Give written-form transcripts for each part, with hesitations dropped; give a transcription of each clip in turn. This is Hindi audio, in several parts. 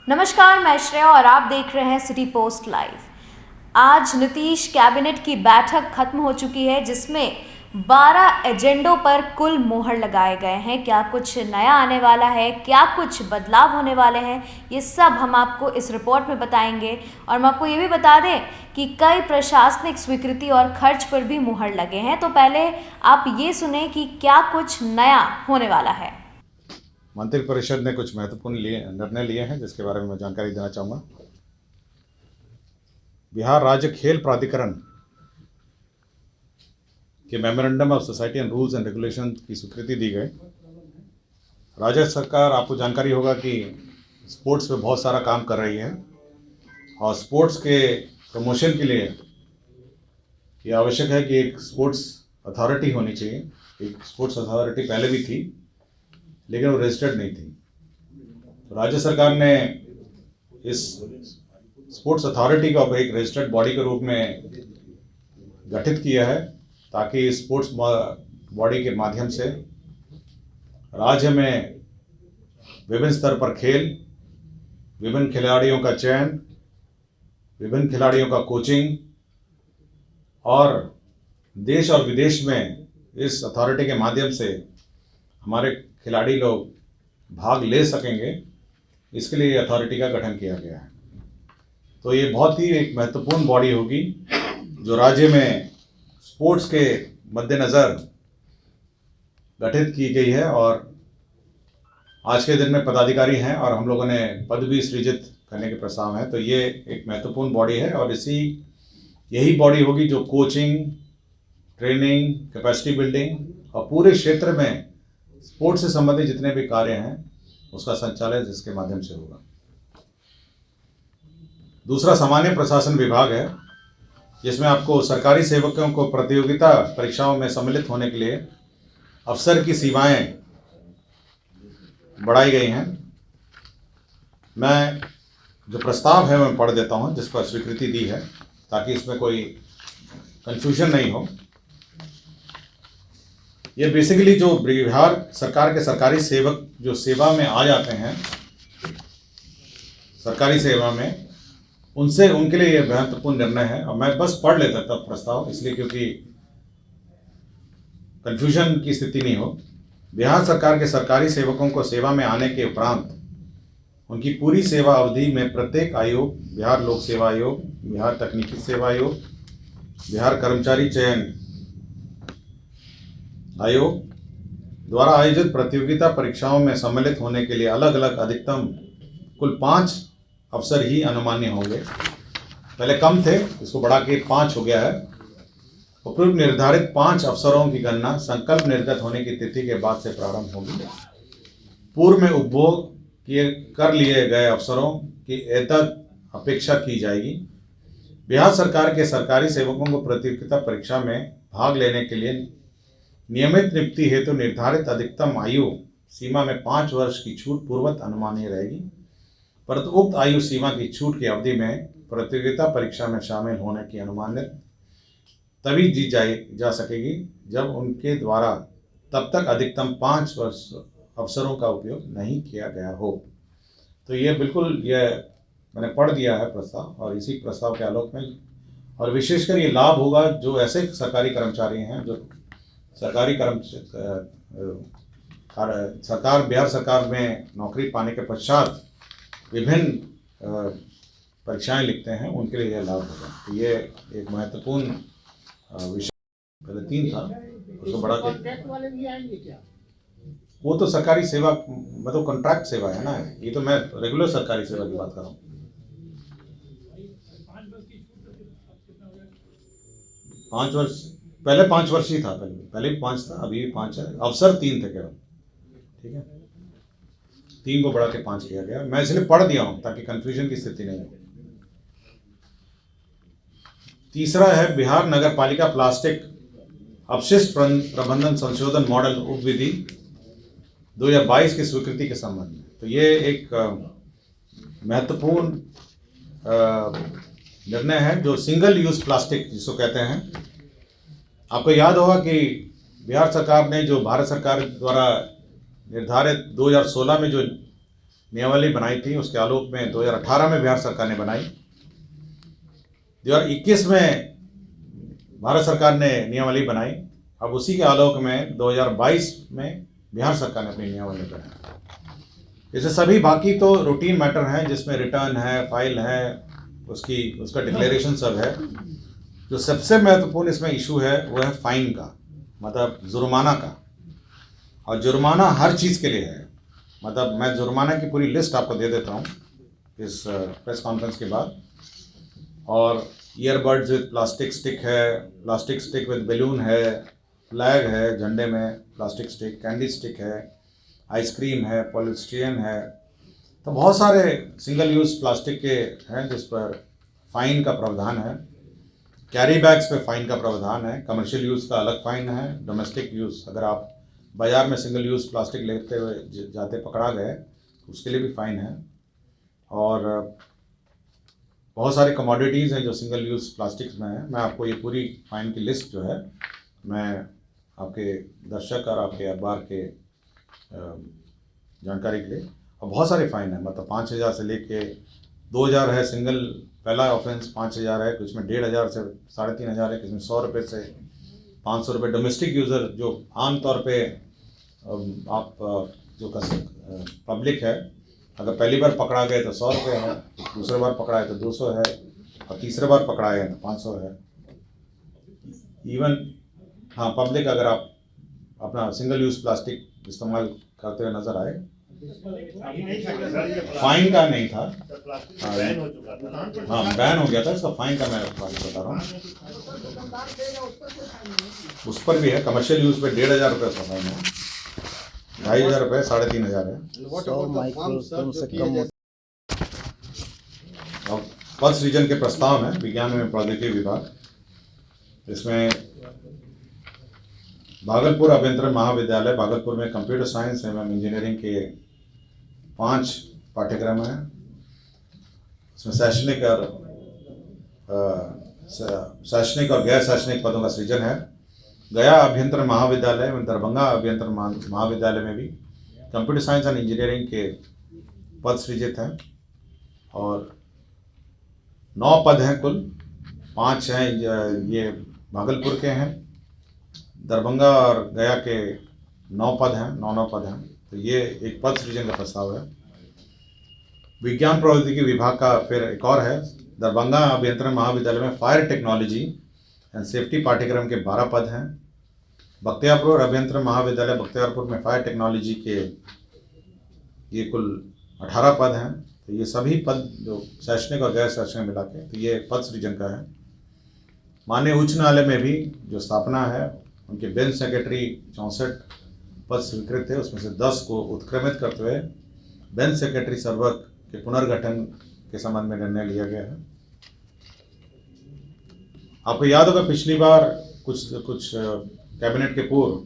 नमस्कार, मैं श्रेया और आप देख रहे हैं सिटी पोस्ट लाइव। आज नीतीश कैबिनेट की बैठक खत्म हो चुकी है, जिसमें 12 एजेंडों पर कुल मोहर लगाए गए हैं। क्या कुछ नया आने वाला है, क्या कुछ बदलाव होने वाले हैं, ये सब हम आपको इस रिपोर्ट में बताएंगे। और हम आपको ये भी बता दें कि कई प्रशासनिक स्वीकृति और खर्च पर भी मुहर लगे हैं। तो पहले आप ये सुने कि क्या कुछ नया होने वाला है। मंत्रिपरिषद ने कुछ महत्वपूर्ण निर्णय लिए हैं, जिसके बारे में मैं जानकारी देना चाहूँगा। बिहार राज्य खेल प्राधिकरण के memorandum of society and rules and regulation की स्वीकृति दी गई। राज्य सरकार, आपको जानकारी होगा कि स्पोर्ट्स पे बहुत सारा काम कर रही है और स्पोर्ट्स के प्रमोशन के लिए ये आवश्यक है कि एक स्पोर्ट्स अथॉरिटी होनी चाहिए। एक स्पोर्ट्स अथॉरिटी पहले भी थी, लेकिन वो रजिस्टर्ड नहीं थी। तो राज्य सरकार ने इस स्पोर्ट्स अथॉरिटी को एक रजिस्टर्ड बॉडी के रूप में गठित किया है, ताकि स्पोर्ट्स बॉडी के माध्यम से राज्य में विभिन्न स्तर पर खेल, विभिन्न खिलाड़ियों का चयन, विभिन्न खिलाड़ियों का कोचिंग और देश और विदेश में इस अथॉरिटी के माध्यम से हमारे खिलाड़ी लोग भाग ले सकेंगे, इसके लिए अथॉरिटी का गठन किया गया है। तो ये बहुत ही एक महत्वपूर्ण बॉडी होगी जो राज्य में स्पोर्ट्स के मद्देनज़र गठित की गई है। और आज के दिन में पदाधिकारी हैं और हम लोगों ने पद भी सृजित करने के प्रस्ताव हैं। तो ये एक महत्वपूर्ण बॉडी है और यही बॉडी होगी जो कोचिंग, ट्रेनिंग, कैपेसिटी बिल्डिंग और पूरे क्षेत्र में स्पोर्ट्स से संबंधित जितने भी कार्य हैं उसका संचालन इसके माध्यम से होगा। दूसरा सामान्य प्रशासन विभाग है, जिसमें आपको सरकारी सेवकों को प्रतियोगिता परीक्षाओं में सम्मिलित होने के लिए अफसर की सीमाएं बढ़ाई गई हैं। मैं जो प्रस्ताव है मैं पढ़ देता हूं, जिस पर स्वीकृति दी है, ताकि इसमें कोई कंफ्यूजन नहीं हो। ये बेसिकली जो बिहार सरकार के सरकारी सेवक जो सेवा में आ जाते हैं सरकारी सेवा में, उनके लिए ये महत्वपूर्ण निर्णय है। और मैं बस पढ़ लेता था प्रस्ताव, इसलिए क्योंकि कंफ्यूजन की स्थिति नहीं हो। बिहार सरकार के सरकारी सेवकों को सेवा में आने के उपरांत उनकी पूरी सेवा अवधि में प्रत्येक आयोग, बिहार लोक सेवा आयोग, बिहार तकनीकी सेवा आयोग, बिहार कर्मचारी चयन आयोग द्वारा आयोजित प्रतियोगिता परीक्षाओं में सम्मिलित होने के लिए अलग अलग अधिकतम कुल 5 अवसर ही अनुमान्य होंगे। पहले कम थे, इसको बढ़ा के 5 हो गया है। उपयुक्त निर्धारित 5 अवसरों की गणना संकल्प निर्गत होने की तिथि के बाद से प्रारंभ होगी। पूर्व में उपभोग कर लिए गए अवसरों की एतद अपेक्षा की जाएगी। बिहार सरकार के सरकारी सेवकों को प्रतियोगिता परीक्षा में भाग लेने के लिए नियमित नियुक्ति हेतु निर्धारित अधिकतम आयु सीमा में 5 वर्ष की छूट पूर्वत अनुमानीय रहेगी, परंतु उक्त आयु सीमा की छूट की अवधि में प्रतियोगिता परीक्षा में शामिल होने की अनुमानित तभी दी जा सकेगी जब उनके द्वारा तब तक अधिकतम 5 वर्ष अवसरों का उपयोग नहीं किया गया हो। तो ये बिल्कुल मैंने पढ़ दिया है प्रस्ताव, और इसी प्रस्ताव के आलोक में और विशेषकर ये लाभ होगा जो ऐसे सरकारी कर्मचारी हैं जो बिहार सरकार में नौकरी पाने के पश्चात विभिन्न परीक्षाएं लिखते हैं, उनके लिए यह लाभ होगा। तो ये एक महत्वपूर्ण विषय, पहले 3 था, उसको बढ़ा के वो तो सरकारी सेवा, मतलब कॉन्ट्रैक्ट सेवा है ना। ये तो मैं रेगुलर सरकारी सेवा की बात कर रहा हूँ। 5 वर्ष, पहले 5 वर्ष ही था, पहले 5 था, अभी 5 है। अवसर 3 थे केवल, ठीक है। 3 को बढ़ा के 5 किया गया। मैं इसलिए पढ़ दिया हूं ताकि कंफ्यूजन की स्थिति नहीं हो। तीसरा है बिहार नगर पालिका प्लास्टिक अपशिष्ट प्रबंधन संशोधन मॉडल उपविधि 2022 की स्वीकृति के संबंध में। तो ये एक महत्वपूर्ण निर्णय है जो सिंगल यूज प्लास्टिक जिसको कहते हैं। आपको याद होगा कि बिहार सरकार ने जो भारत सरकार द्वारा निर्धारित 2016 में जो नियमावली बनाई थी, उसके आलोक में 2018 में बिहार सरकार ने बनाई। 2021 में भारत सरकार ने नियमावली बनाई। अब उसी के आलोक में 2022 में बिहार सरकार ने अपनी नियमावली बनाई। जैसे सभी बाकी तो रूटीन मैटर हैं, जिसमें रिटर्न है, फाइल है, उसका डिक्लेरेशन सब है। जो सबसे महत्वपूर्ण इसमें इशू है वो है फाइन का, मतलब जुर्माना का। और जुर्माना हर चीज़ के लिए है। मतलब मैं जुर्माना की पूरी लिस्ट आपको दे देता हूँ इस प्रेस कॉन्फ्रेंस के बाद। और ईयरबड्स विद प्लास्टिक स्टिक है, प्लास्टिक स्टिक विद बैलून है, फ्लैग है झंडे में, प्लास्टिक स्टिक, कैंडी स्टिक है, आइसक्रीम है, पॉलीस्टीरीन है। तो बहुत सारे सिंगल यूज़ प्लास्टिक के हैं जिस पर फाइन का प्रावधान है। कैरी बैग्स पे फाइन का प्रावधान है। कमर्शियल यूज़ का अलग फाइन है। डोमेस्टिक यूज़, अगर आप बाज़ार में सिंगल यूज़ प्लास्टिक लेते हुए जाते पकड़ा गए तो उसके लिए भी फ़ाइन है। और बहुत सारी कमोडिटीज़ हैं जो सिंगल यूज़ प्लास्टिक्स में है। मैं आपको ये पूरी फ़ाइन की लिस्ट जो है मैं आपके दर्शक और आपके अखबार के जानकारी के लिए, और बहुत सारे फ़ाइन है, मतलब 5,000 से लेके 2,000 है सिंगल, पहला ऑफेंस 5,000 है, कुछ में 1,500 से 3,500 है, कुछ में 100 रुपये से 500 रुपये। डोमेस्टिक यूज़र जो आम तौर पे आप जो पब्लिक है, अगर पहली बार पकड़ा गए तो 100 रुपये है, दूसरे बार पकड़ा है तो 200 है, और तीसरे बार पकड़ा है तो 500 है। इवन हाँ, पब्लिक अगर आप अपना सिंगल यूज़ प्लास्टिक इस्तेमाल करते हुए नज़र आए, फाइन का नहीं था, हाँ बैन हो गया था, इसका फाइन का मैं बता रहा हूँ। उस पर भी है, कमर्शियल यूज़ पे 1,500 रुपये का फाइन है, 2,500 रुपये, 3,500 है। और पल्स सृजन के प्रस्ताव हैं विज्ञान एवं प्रौद्योगिकी विभाग। इसमें भागलपुर अभियंत्रण महाविद्यालय, भागलपुर में कंप्यूटर साइंस एवं इंजीनियरिंग के 5 पाठ्यक्रम हैं। इसमें शैक्षणिक और गैर शैक्षणिक पदों का सृजन है। गया अभियंत्रण महाविद्यालय एवं दरभंगा अभियंत्रण महाविद्यालय में भी कंप्यूटर साइंस एंड इंजीनियरिंग के पद सृजित हैं। और 9 पद हैं कुल, 5 हैं ये भागलपुर के हैं, दरभंगा और गया के 9 पद हैं, 9 पद हैं। तो ये एक पद सृजन का प्रस्ताव है। विज्ञान प्रौद्योगिकी विभाग का फिर एक और है, दरभंगा अभियंत्रण महाविद्यालय में फायर टेक्नोलॉजी एंड सेफ्टी पाठ्यक्रम के 12 पद हैं। बख्तियारपुर अभियंत्रण महाविद्यालय बख्तियारपुर में फायर टेक्नोलॉजी के ये कुल 18 पद हैं। तो ये सभी पद जो शैक्षणिक और गैर शैक्षणिक मिला के, तो ये पद सृजन का है। माननीय उच्च न्यायालय में भी जो स्थापना है, उनके बेंच सेक्रेटरी 64 पद स्वीकृत है, उसमें से 10 को उत्क्रमित करते हुए बेंच सेक्रेटरी सर्वक के पुनर्गठन के संबंध में निर्णय लिया गया है। आपको याद होगा पिछली बार कुछ कैबिनेट के पूर्व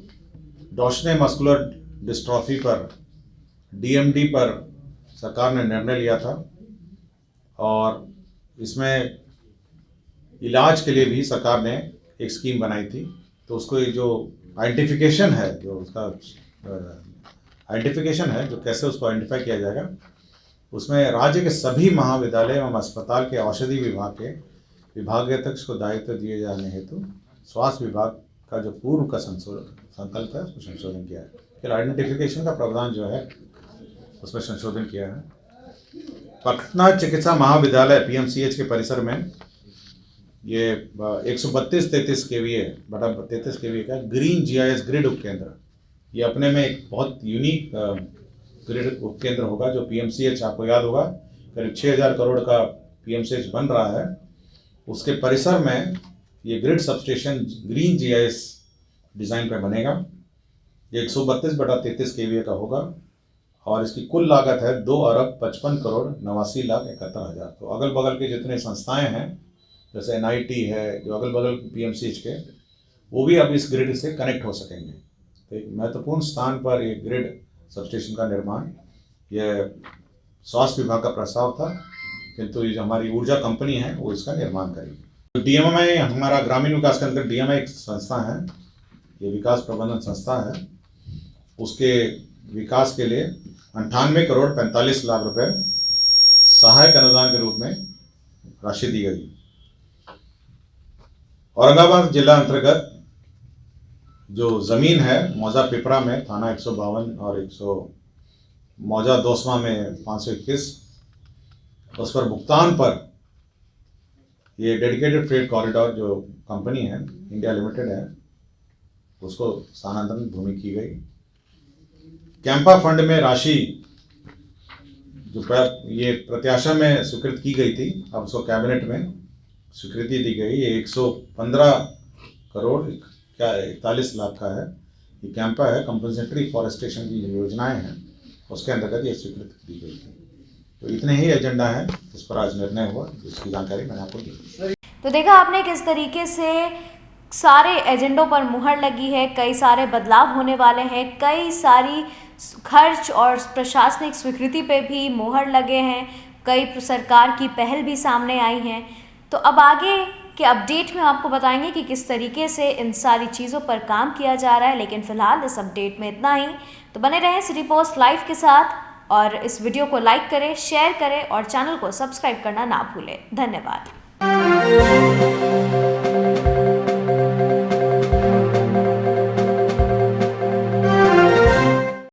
डॉशने मस्कुलर डिस्ट्रॉफी पर, DMD पर सरकार ने निर्णय लिया था, और इसमें इलाज के लिए भी सरकार ने एक स्कीम बनाई थी। तो उसको जो आइडेंटिफिकेशन है, जो उसका आइडेंटिफिकेशन है, जो कैसे उसको आइडेंटिफाई किया जाएगा, उसमें राज्य के सभी महाविद्यालय एवं अस्पताल के औषधि विभाग के विभागाध्यक्ष को दायित्व दिए जाने हेतु स्वास्थ्य विभाग का जो पूर्व का संकल्प है उसमें संशोधन किया है। फिर आइडेंटिफिकेशन का प्रावधान जो है उसमें संशोधन किया है। पटना चिकित्सा महाविद्यालय PMCH के परिसर में ये 132-33 kVA बटा 33 kVA का ग्रीन GIS ग्रिड उपकेंद्र, ये अपने में एक बहुत यूनिक ग्रिड उपकेंद्र होगा। जो PMCH, आपको याद होगा करीब 6,000 करोड़ का PMCH बन रहा है, उसके परिसर में ये grid substation green GIS design पे बनेगा। ये 132/33 kVA का होगा, और इसकी कुल लागत है 2,55,89,71,000। तो अगल बगल के जितने संस्थाएं हैं, जैसे NIT है, जो अगल बगल PMCH के, वो भी अब इस ग्रिड से कनेक्ट हो सकेंगे। तो एक महत्वपूर्ण स्थान पर ये ग्रिड सबस्टेशन का निर्माण, यह स्वास्थ्य विभाग का प्रस्ताव था, किंतु ये जो हमारी ऊर्जा कंपनी है वो इसका निर्माण करेगी। तो DMI हमारा ग्रामीण विकास के अंतर्गत DMI एक संस्था है, ये विकास प्रबंधन संस्था है। उसके विकास के लिए 98 करोड़ 45 लाख रुपए सहायक अनुदान के रूप में राशि दी गई। औरंगाबाद जिला अंतर्गत जो जमीन है मौजा पिपरा में थाना 152 और 100 मौजा दोसमा में 521, उस पर भुगतान पर ये डेडिकेटेड फ्रेट कॉरिडोर जो कंपनी है इंडिया लिमिटेड है उसको स्थानांतरण भूमि की गई। कैंपा फंड में राशि जो ये प्रत्याशा में स्वीकृत की गई थी अब उसको कैबिनेट में स्वीकृति दी गई। ये 115 करोड़ 41 लाख का है। ये कैंपा है, कंपनसेटरी फॉरेस्टेशन की योजनाएं हैं उसके अंतर्गत ये स्वीकृति दी गई थी। तो इतने ही एजेंडा हैं जिस पर आज निर्णय हुआ, जिसकी जानकारी मैंने आपको दी। तो देखा आपने किस तरीके से सारे एजेंडों पर मुहर लगी है, कई सारे बदलाव होने वाले हैं, कई सारी खर्च और प्रशासनिक स्वीकृति पे भी मुहर लगे हैं, कई सरकार की पहल भी सामने आई हैं। तो अब आगे के अपडेट में आपको बताएंगे कि किस तरीके से इन सारी चीज़ों पर काम किया जा रहा है, लेकिन फ़िलहाल इस अपडेट में इतना ही। तो बने रहें सिटी पोस्ट लाइव के साथ और इस वीडियो को लाइक करें, शेयर करें और चैनल को सब्सक्राइब करना ना भूलें। धन्यवाद।